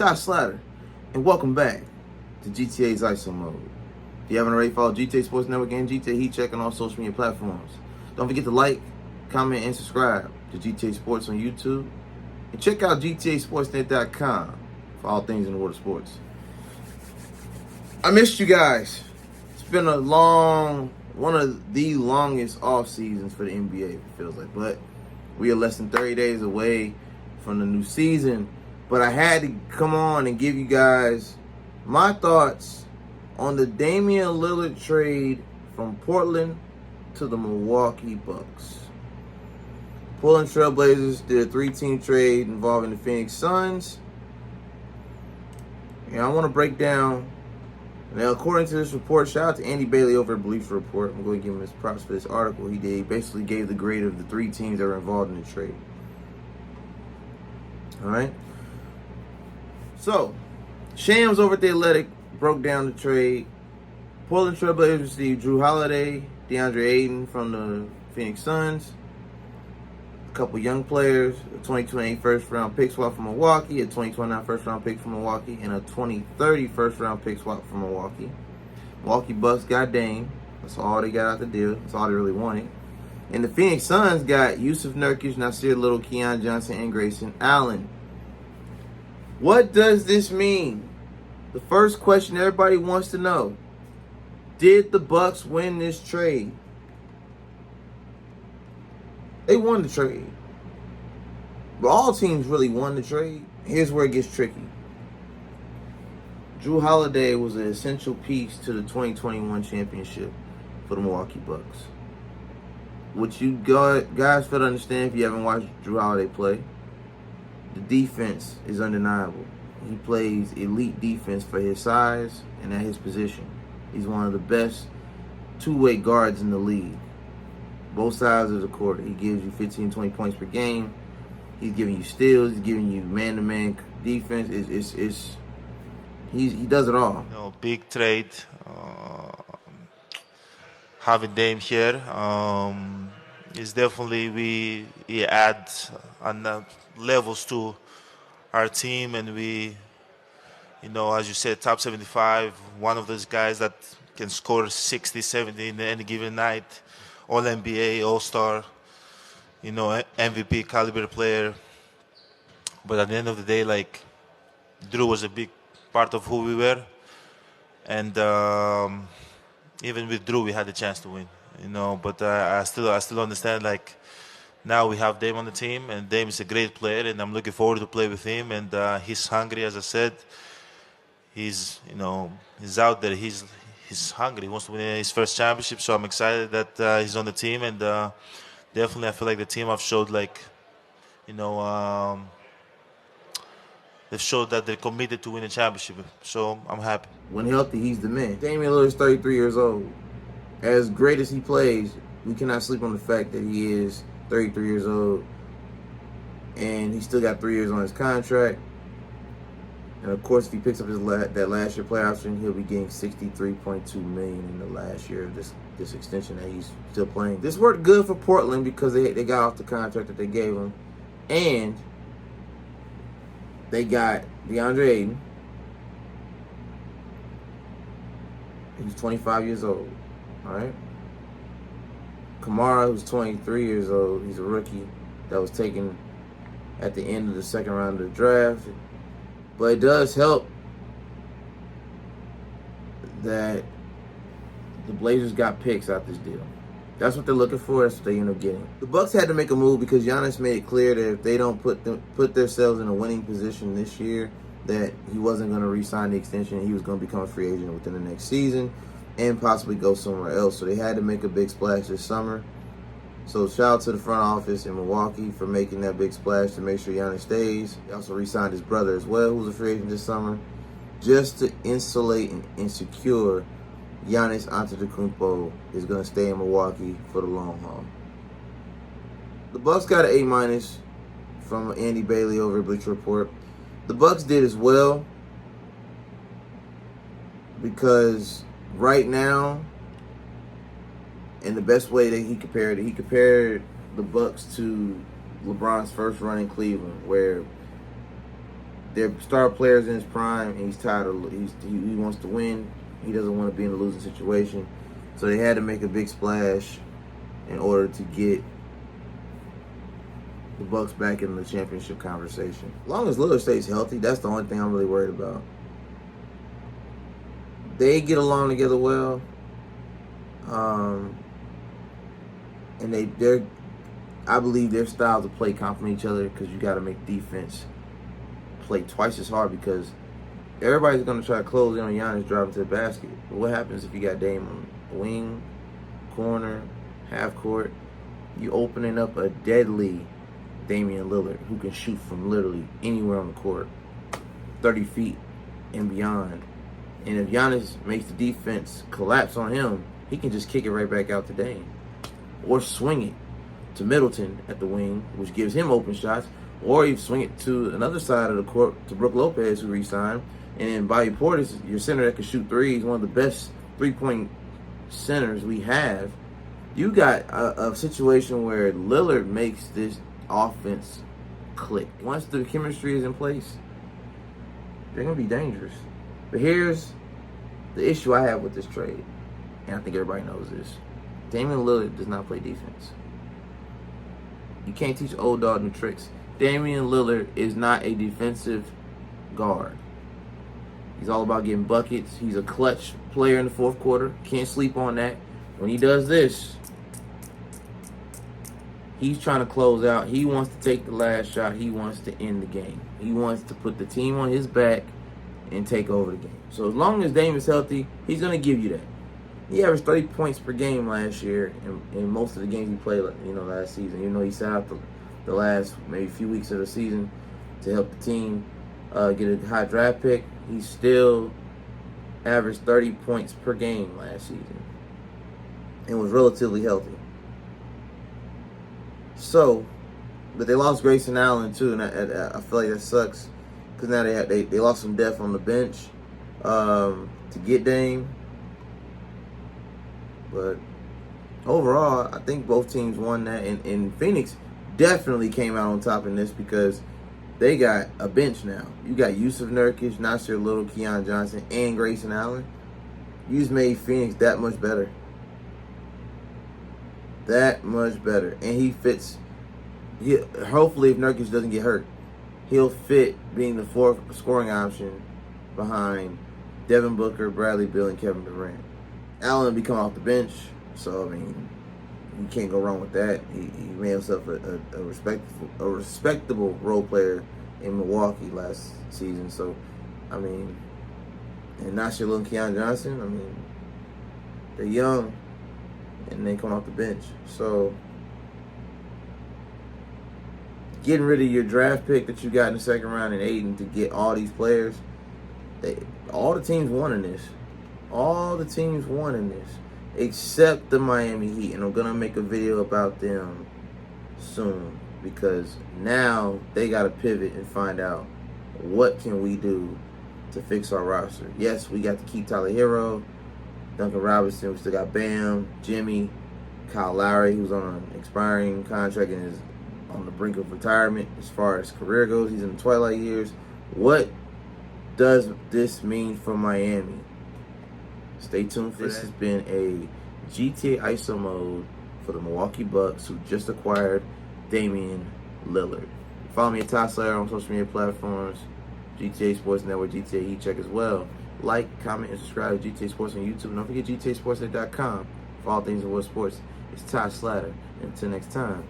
Slatter, and welcome back to GTA's ISO Mode. If you haven't already followed GTA Sports Network and GTA Heat Check on all social media platforms, don't forget to like, comment, and subscribe to GTA Sports on YouTube, and check out GTASportsNet.com for all things in the world of sports. I missed you guys. It's been one of the longest off seasons for the NBA, it feels like, but we are less than 30 days away from the new season. But I had to come on and give you guys my thoughts on the Damian Lillard trade from Portland to the Milwaukee Bucks. Portland Trailblazers did a 3-team trade involving the Phoenix Suns. And I want to break down. Now, according to this report, shout out to Andy Bailey over at Bleacher Report. I'm going to give him his props for this article he did. He basically gave the grade of the 3 teams that were involved in the trade. All right. So, Shams over at The Athletic broke down the trade. Portland Trailblazers received Jrue Holiday, DeAndre Ayton from the Phoenix Suns, a couple young players, a 2028 first-round pick swap from Milwaukee, a 2029 first-round pick from Milwaukee, and a 2030 first-round pick swap from Milwaukee. Milwaukee Bucks got Dame. That's all they got out the deal. That's all they really wanted. And the Phoenix Suns got Yusuf Nurkic, Nasir Little, Keon Johnson, and Grayson Allen. What does this mean? The first question everybody wants to know. Did the Bucks win this trade? They won the trade. But all teams really won the trade. Here's where it gets tricky. Jrue Holiday was an essential piece to the 2021 championship for the Milwaukee Bucks. What you guys fail to understand if you haven't watched Jrue Holiday play, the defense is undeniable. He plays elite defense for his size and at his position. He's one of the best two-way guards in the league. Both sides of the court. He gives you 15, 20 points per game. He's giving you steals. He's giving you man-to-man defense. He does it all. Big trade. Having Dame here is definitely we add on levels to our team, and we, as you said, top 75, one of those guys that can score 60, 70 in any given night, All-NBA, All-Star, MVP caliber player. But at the end of the day, Jrue was a big part of who we were, and even with Jrue, we had a chance to win, But I still understand, now we have Dame on the team, and Dame is a great player, and I'm looking forward to play with him. And he's hungry, as I said. He's out there. He's hungry. He wants to win his first championship. So I'm excited that he's on the team, and definitely I feel like the team have showed they've showed that they're committed to win a championship. So I'm happy. When healthy, he's the man. Damian Lillard is 33 years old. As great as he plays, we cannot sleep on the fact that he is 33 years old, and he still got 3 years on his contract. And of course, if he picks up that last year play option, he'll be getting $63.2 million in the last year of this extension that he's still playing. This worked good for Portland because they got off the contract that they gave him, and they got DeAndre Ayton. He's 25 years old. All right. Kamara, who's 23 years old, he's a rookie that was taken at the end of the second round of the draft. But it does help that the Blazers got picks out this deal. That's what they're looking for. That's what they end up getting. The Bucks had to make a move because Giannis made it clear that if they don't put themselves in a winning position this year, that he wasn't going to re-sign the extension and he was going to become a free agent within the next season and possibly go somewhere else. So they had to make a big splash this summer. So shout out to the front office in Milwaukee for making that big splash to make sure Giannis stays. He also re-signed his brother as well, who's a free agent this summer, just to insulate and secure Giannis Antetokounmpo is going to stay in Milwaukee for the long haul. The Bucks got an A- from Andy Bailey over at Bleacher Report. The Bucks did as well because right now, and the best way that he compared the Bucks to LeBron's first run in Cleveland, where their star players in his prime, and he's tired of he wants to win. He doesn't want to be in a losing situation, so they had to make a big splash in order to get the Bucks back in the championship conversation. As long as Lillard stays healthy, that's the only thing I'm really worried about. They get along together well, and I believe their styles of play complement each other, because you got to make defense play twice as hard, because everybody's going to try to close in on Giannis driving to the basket. But what happens if you got Dame on the wing, corner, half court? You opening up a deadly Damian Lillard who can shoot from literally anywhere on the court, 30 feet and beyond. And if Giannis makes the defense collapse on him, he can just kick it right back out to Dame, or swing it to Middleton at the wing, which gives him open shots, or you swing it to another side of the court to Brook Lopez, who re-signed, and then Bobby Portis, your center that can shoot threes, one of the best three-point centers we have. You got a situation where Lillard makes this offense click. Once the chemistry is in place, they're going to be dangerous. But here's the issue I have with this trade, and I think everybody knows this. Damian Lillard does not play defense. You can't teach old dog new tricks. Damian Lillard is not a defensive guard. He's all about getting buckets. He's a clutch player in the fourth quarter. Can't sleep on that. When he does this, he's trying to close out. He wants to take the last shot. He wants to end the game. He wants to put the team on his back and take over the game. So as long as Dame is healthy, he's going to give you that. He averaged 30 points per game last year in most of the games he played, last season. Even though he sat out the last maybe few weeks of the season to help the team get a high draft pick, he still averaged 30 points per game last season and was relatively healthy. So, but they lost Grayson Allen too, and I feel like that sucks, because now they lost some depth on the bench to get Dame. But overall, I think both teams won that, and Phoenix definitely came out on top in this, because they got a bench now. You got Yusuf Nurkic, Nasir Little, Keon Johnson, and Grayson Allen. You just made Phoenix that much better. That much better. And he fits. Hopefully, if Nurkic doesn't get hurt, he'll fit being the fourth scoring option behind Devin Booker, Bradley Beal, and Kevin Durant. Allen will be coming off the bench, so, I mean, you can't go wrong with that. He made himself a respectable role player in Milwaukee last season. So, I mean, and Nasir Little and Keon Johnson, I mean, they're young, and they come off the bench. So, getting rid of your draft pick that you got in the second round and Aiden to get all these players, all the teams won in this. All the teams won in this, except the Miami Heat. And I'm going to make a video about them soon, because now they got to pivot and find out what can we do to fix our roster. Yes, we got to keep Tyler Hero, Duncan Robinson. We still got Bam, Jimmy, Kyle Lowry, who's on an expiring contract and is on the brink of retirement as far as career goes. He's in the twilight years. What does this mean for Miami? Stay tuned for that. This has been a GTA ISO mode for the Milwaukee Bucks, who just acquired Damian Lillard. Follow me at Slatter on social media platforms, GTA Sports Network, GTA Heat Check as well. Like, comment, and subscribe to GTA Sports on YouTube. And don't forget GTASportsnet.com for all things in world sports. It's Slatter. Until next time.